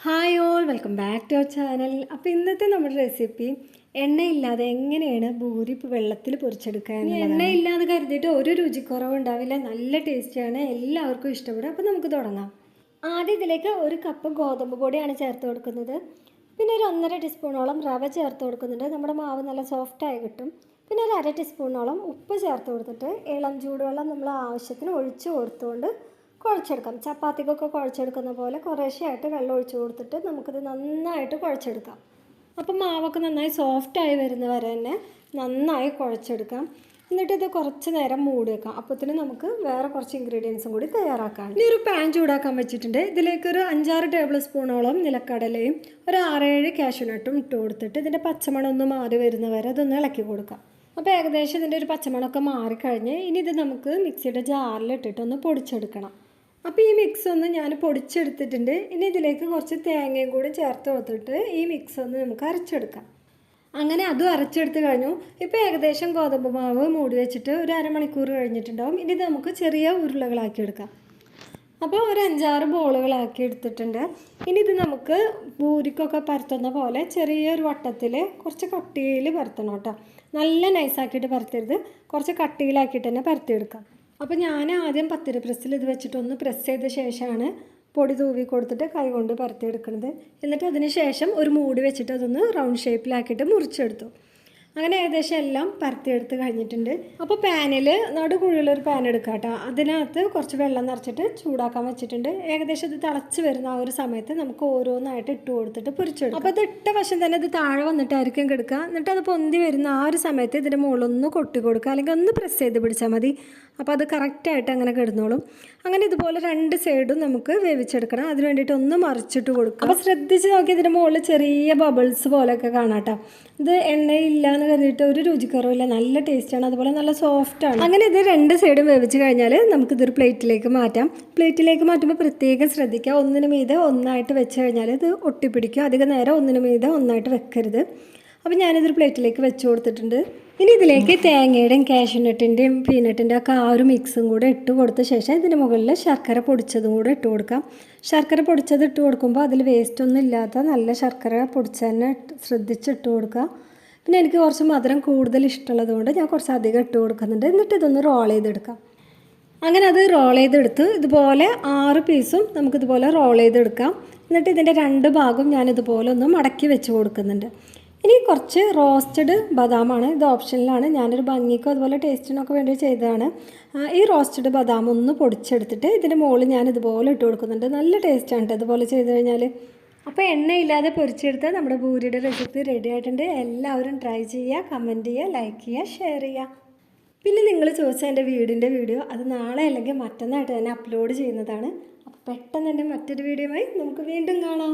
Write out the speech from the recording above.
Hi all, welcome back to our channel. അപ്പോൾ ഇന്നത്തെ നമ്മുടെ റെസിപ്പി എണ്ണയില്ലാതെ എങ്ങനെയാണ് പൂരി വെള്ളത്തിൽ പൊരിച്ചെടുക്കുക എന്നുള്ളതാണ്. എണ്ണയില്ലാതെ കരുതിയിട്ട് ഒരു രുചിക്കുറവ് ഉണ്ടാവില്ല, നല്ല ടേസ്റ്റിയാണ്, എല്ലാവർക്കും ഇഷ്ടപ്പെടും. അപ്പോൾ നമുക്ക് തുടങ്ങാം. ആദ്യം ഇതിലേക്ക് ഒരു കപ്പ് ഗോതമ്പ് പൊടിയാണ് ചേർത്ത് കൊടുക്കുന്നത്. പിന്നെ ഒരു 1.5 ടീസ്പൂണോളം റവ ചേർത്ത് കൊടുക്കുന്നുണ്ട്. നമ്മുടെ മാവ് നല്ല സോഫ്റ്റായി കിട്ടും. പിന്നെ ഒരു 1/2 ടീസ്പൂണോളം ഉപ്പ് ചേർത്ത് കൊടുത്തിട്ട് ഇളം ചൂടുവെള്ളം നമ്മൾ ആവശ്യത്തിന് ഒഴിച്ച് കൊടുത്തുകൊണ്ട് കുഴച്ചെടുക്കാം. ചപ്പാത്തിക്കൊക്കെ കുഴച്ചെടുക്കുന്ന പോലെ കുറേശ്ശെയായിട്ട് വെള്ളം ഒഴിച്ച് കൊടുത്തിട്ട് നമുക്കിത് നന്നായിട്ട് കുഴച്ചെടുക്കാം. അപ്പം മാവൊക്കെ നന്നായി സോഫ്റ്റായി വരുന്ന വരെ തന്നെ നന്നായി കുഴച്ചെടുക്കാം. എന്നിട്ട് ഇത് കുറച്ച് നേരം മൂടി വെക്കാം. അപ്പോഴത്തേന് നമുക്ക് വേറെ കുറച്ച് ഇൻഗ്രീഡിയൻസും കൂടി തയ്യാറാക്കാം. ഇനി ഒരു പാൻ ചൂടാക്കാൻ വെച്ചിട്ടുണ്ട്. ഇതിലേക്ക് ഒരു 5-6 ടേബിൾ സ്പൂണോളം നിലക്കടലയും ഒരു 6-7 കാഷ്യൂനട്ടും ഇട്ട് കൊടുത്തിട്ട് ഇതിൻ്റെ പച്ചമണം ഒന്ന് മാറി വരുന്ന വരെ അതൊന്ന് ഇളക്കി കൊടുക്കാം. അപ്പോൾ ഏകദേശം ഇതിൻ്റെ ഒരു പച്ചമണമൊക്കെ മാറിക്കഴിഞ്ഞ് ഇനി ഇത് നമുക്ക് മിക്സിയുടെ ജാറിലിട്ടിട്ടൊന്ന് പൊടിച്ചെടുക്കണം. അപ്പോൾ ഈ മിക്സ് ഒന്ന് ഞാൻ പൊടിച്ചെടുത്തിട്ടുണ്ട്. ഇനി ഇതിലേക്ക് കുറച്ച് തേങ്ങയും കൂടി ചേർത്ത് കൊടുത്തിട്ട് ഈ മിക്സ് ഒന്ന് നമുക്ക് അരച്ചെടുക്കാം. അങ്ങനെ അതും അരച്ചെടുത്ത് കഴിഞ്ഞു. ഇപ്പോൾ ഏകദേശം ഗോതമ്പ് മാവ് മൂടി വെച്ചിട്ട് ഒരു അരമണിക്കൂർ കഴിഞ്ഞിട്ടുണ്ടാവും. ഇനി ഇത് നമുക്ക് ചെറിയ ഉരുളകളാക്കി എടുക്കാം. അപ്പോൾ ഒരു 5-6 ബോളുകളാക്കി എടുത്തിട്ടുണ്ട്. ഇനി ഇത് നമുക്ക് പൂരിക്കൊക്കെ പരത്തുന്ന പോലെ ചെറിയൊരു വട്ടത്തിൽ കുറച്ച് കട്ടിയിൽ പരത്തണം കേട്ടോ. നല്ല നൈസാക്കിയിട്ട് പരത്തരുത്, കുറച്ച് കട്ടിയിലാക്കിയിട്ട് തന്നെ പരത്തിയെടുക്കാം. അപ്പോൾ ഞാൻ ആദ്യം പത്തിരി പ്രസ്സിൽ ഇത് വെച്ചിട്ടൊന്ന് പ്രസ് ചെയ്ത ശേഷമാണ് പൊടി തൂവി കൊടുത്തിട്ട് കൈ കൊണ്ട് പരത്തിയെടുക്കുന്നത്. എന്നിട്ട് അതിന് ശേഷം ഒരു മൂടി വെച്ചിട്ട് അതൊന്ന് റൗണ്ട് ഷേപ്പിലാക്കിയിട്ട് മുറിച്ചെടുത്തു. അങ്ങനെ ഏകദേശം എല്ലാം പരത്തിയെടുത്ത് കഴിഞ്ഞിട്ടുണ്ട്. അപ്പോൾ പാനിൽ നടുകുഴിയുള്ളൊരു പാൻ എടുക്കാം കേട്ടോ. അതിനകത്ത് കുറച്ച് വെള്ളം നിറച്ചിട്ട് ചൂടാക്കാൻ വെച്ചിട്ടുണ്ട്. ഏകദേശം ഇത് തിളച്ച് വരുന്ന ആ ഒരു സമയത്ത് നമുക്ക് ഓരോന്നായിട്ട് ഇട്ട് കൊടുത്തിട്ട് പൊരിച്ചെടുക്കും. അപ്പോൾ ഇത് ഇട്ട വശം തന്നെ ഇത് താഴെ വന്നിട്ടായിരിക്കും കിടക്കുക. എന്നിട്ട് അത് പൊന്തി വരുന്ന ആ ഒരു സമയത്ത് ഇതിൻ്റെ മുകളിലൊന്ന് കൊട്ടി കൊടുക്കുക, അല്ലെങ്കിൽ ഒന്ന് പ്രസ് ചെയ്ത് പിടിച്ചാൽ മതി. അപ്പോൾ അത് കറക്റ്റായിട്ട് അങ്ങനെ കിടന്നോളും. അങ്ങനെ ഇതുപോലെ 2 സൈഡും നമുക്ക് വേവിച്ചെടുക്കണം. അതിന് വേണ്ടിയിട്ട് ഒന്ന് മറിച്ചിട്ട് കൊടുക്കുക. അപ്പോൾ ശ്രദ്ധിച്ച് നോക്കി ഇതിൻ്റെ മുകളിൽ ചെറിയ ബബിൾസ് പോലെയൊക്കെ കാണാം കേട്ടോ. ഇത് എണ്ണയില്ല എന്ന് കരുതിയിട്ട് ഒരു രുചിക്കുറവില്ല, നല്ല ടേസ്റ്റാണ്, അതുപോലെ നല്ല സോഫ്റ്റാണ്. അങ്ങനെ ഇത് 2 സൈഡും വേവിച്ച് കഴിഞ്ഞാൽ നമുക്കിതൊരു പ്ലേറ്റിലേക്ക് മാറ്റാം. പ്ലേറ്റിലേക്ക് മാറ്റുമ്പോൾ പ്രത്യേകം ശ്രദ്ധിക്കുക, ഒന്നിന് മീതെ ഒന്നായിട്ട് വെച്ച് കഴിഞ്ഞാൽ ഇത് ഒട്ടിപ്പിടിക്കും. അധികം നേരം ഒന്നിന് മീതെ ഒന്നായിട്ട് വെക്കരുത്. അപ്പോൾ ഞാനിതൊരു പ്ലേറ്റിലേക്ക് വെച്ച് കൊടുത്തിട്ടുണ്ട്. ഇനി ഇതിലേക്ക് തേങ്ങയുടെയും കാഷ്യൂനട്ടിൻ്റെയും പീനട്ടിൻ്റെ ഒക്കെ ആ ഒരു മിക്സും കൂടെ ഇട്ട് കൊടുത്ത ശേഷം ഇതിന് മുകളിൽ ശർക്കര പൊടിച്ചതും കൂടെ ഇട്ട് കൊടുക്കാം. ശർക്കര പൊടിച്ചത് ഇട്ട് കൊടുക്കുമ്പോൾ അതിൽ വേസ്റ്റ് ഒന്നും ഇല്ലാത്ത നല്ല ശർക്കര പൊടിച്ച് തന്നെ ശ്രദ്ധിച്ചിട്ട് കൊടുക്കുക. പിന്നെ എനിക്ക് കുറച്ച് മധുരം കൂടുതൽ ഇഷ്ടമുള്ളത് കൊണ്ട് ഞാൻ കുറച്ച് അധികം ഇട്ട് കൊടുക്കുന്നുണ്ട്. എന്നിട്ട് ഇതൊന്ന് റോൾ ചെയ്തെടുക്കാം. അങ്ങനെ അത് റോൾ ചെയ്തെടുത്ത് ഇതുപോലെ 6 പീസും നമുക്കിതുപോലെ റോൾ ചെയ്തെടുക്കാം. എന്നിട്ട് ഇതിൻ്റെ 2 ഭാഗവും ഞാനിതുപോലെ ഒന്ന് മടക്കി വെച്ച് കൊടുക്കുന്നുണ്ട്. ഇനി കുറച്ച് റോസ്റ്റഡ് ബദാമാണ്, ഇത് ഓപ്ഷനിലാണ്, ഞാനൊരു ഭംഗിക്കോ അതുപോലെ ടേസ്റ്റിനൊക്കെ വേണ്ടി ചെയ്തതാണ്. ഈ റോസ്റ്റഡ് ബദാം ഒന്ന് പൊടിച്ചെടുത്തിട്ട് ഇതിൻ്റെ മുകളിൽ ഞാൻ ഇതുപോലെ ഇട്ട് കൊടുക്കുന്നുണ്ട്. നല്ല ടേസ്റ്റാണ് കേട്ടോ ഇതുപോലെ ചെയ്ത് കഴിഞ്ഞാൽ. അപ്പോൾ എണ്ണയില്ലാതെ പൊരിച്ചെടുത്ത് നമ്മുടെ പൂരിയുടെ റെസിപ്പി റെഡി ആയിട്ടുണ്ട്. എല്ലാവരും ട്രൈ ചെയ്യുക, കമൻറ്റ് ചെയ്യുക, ലൈക്ക് ചെയ്യുക, ഷെയർ ചെയ്യുക. പിന്നെ നിങ്ങൾ ചോദിച്ച എൻ്റെ വീഡിയോ അത് നാളെ അല്ലെങ്കിൽ മറ്റന്നായിട്ട് തന്നെ അപ്ലോഡ് ചെയ്യുന്നതാണ്. അപ്പോൾ പെട്ടെന്ന് തന്നെ മറ്റൊരു വീഡിയോയുമായി നമുക്ക് വീണ്ടും കാണാം.